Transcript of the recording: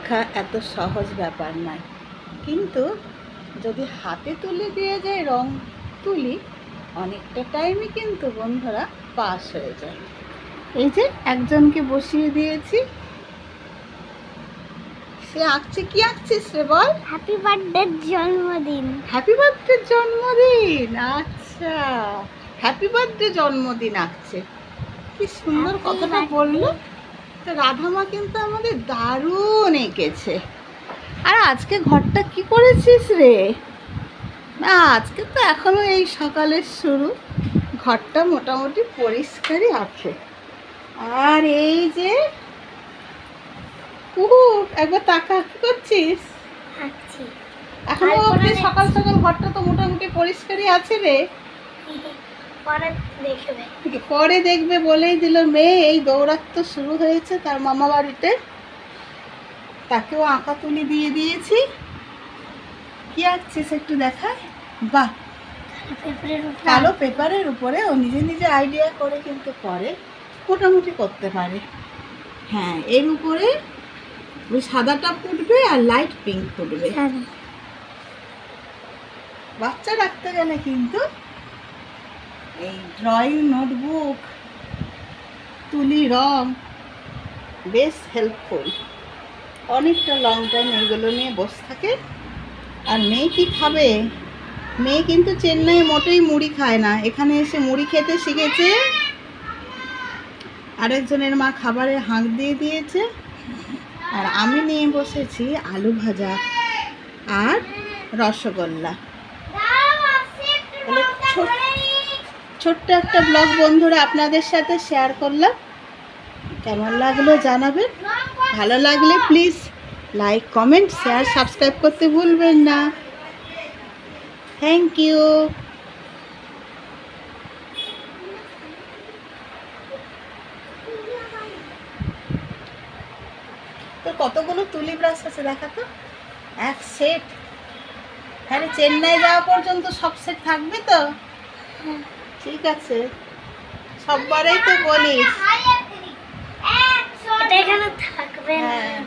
শেখা এত সহজ ব্যাপার নয়, কিন্তু যদি হাতে তুলে দিয়ে যায় রং তুলি, অনেকটা টাইমই কিন্তু বন্ধুরা পাস হয়ে যায়। এই যে একজনকে বসিয়ে দিয়েছি, সে আঁকছে। কি আঁকছিস রে বল? হ্যাপি বার্থডে জন্মদিন। হ্যাপি বার্থডে জন্মদিন। আচ্ছা, হ্যাপি বার্থডে জন্মদিন আঁকছে। কি সুন্দর কথাটা বললো। তো রাধামা কিন্তু আমাদের দারুণ এঁকেছে। আর আজকে ঘরটা কি করেছিস রে? না, আজকে তো এখনো এই সকালের শুরু, ঘরটা মোটামুটি পরিষ্কারই আছে। আর এই যে কুহু, একবার তাকা, কি করছিস? আচ্ছা, এখনো অবধি সকাল সকাল ঘরটা তো মোটামুটি পরিষ্কারই আছে রে। পরে দেখবে বলেই দিল মেয়ে। এই দৌড়াত্ম শুরু হয়েছে তার মামা বাড়িতে, তাকেও আঁকা তুলি দিয়ে দিয়েছি। কি আঁকছিস একটু দেখায়? বাহ, কালো পেপারের উপরে ও নিজে নিজে আইডিয়া করে কিন্তু করে, মোটামুটি করতে পারে। হ্যাঁ, এর উপরে ওই সাদাটা ফুটবে আর লাইট পিঙ্ক ফুটবে। বাচ্চা রাখতে গেলে কিন্তু এই ড্রয়িং নোটবুক, তুলি, রং বেশ হেল্পফুল। অনেকটা লং টাইম এইগুলো নিয়ে বসে থাকে। আর মেয়ে কি খাবে? মেয়ে কিন্তু চেন্নাই মোটেই মুড়ি খায় না, এখানে এসে মুড়ি খেতে শিখেছে। আরেকজনের মা খাবারে হাঁক দিয়ে দিয়েছে, আর আমি নিয়ে বসেছি আলু ভাজা আর রসগোল্লা। ছোট্ট একটা ব্লগ বন্ধুরা আপনাদের সাথে শেয়ার করলাম। কেমন লাগলো জানাবেন। ভালো লাগলে please like, comment, share, subscribe করতে ভুলবেন না। Thank you. তো কতগুলো তুলি ব্রাশ আছে দেখা তো? এক সেট। তাহলে চেন্নাই যাওয়া পর্যন্ত সব সেট থাকবে তো? ঠিক আছে, সববারেই তো বলিস। এটা এখানে থাকবে না। হ্যাঁ।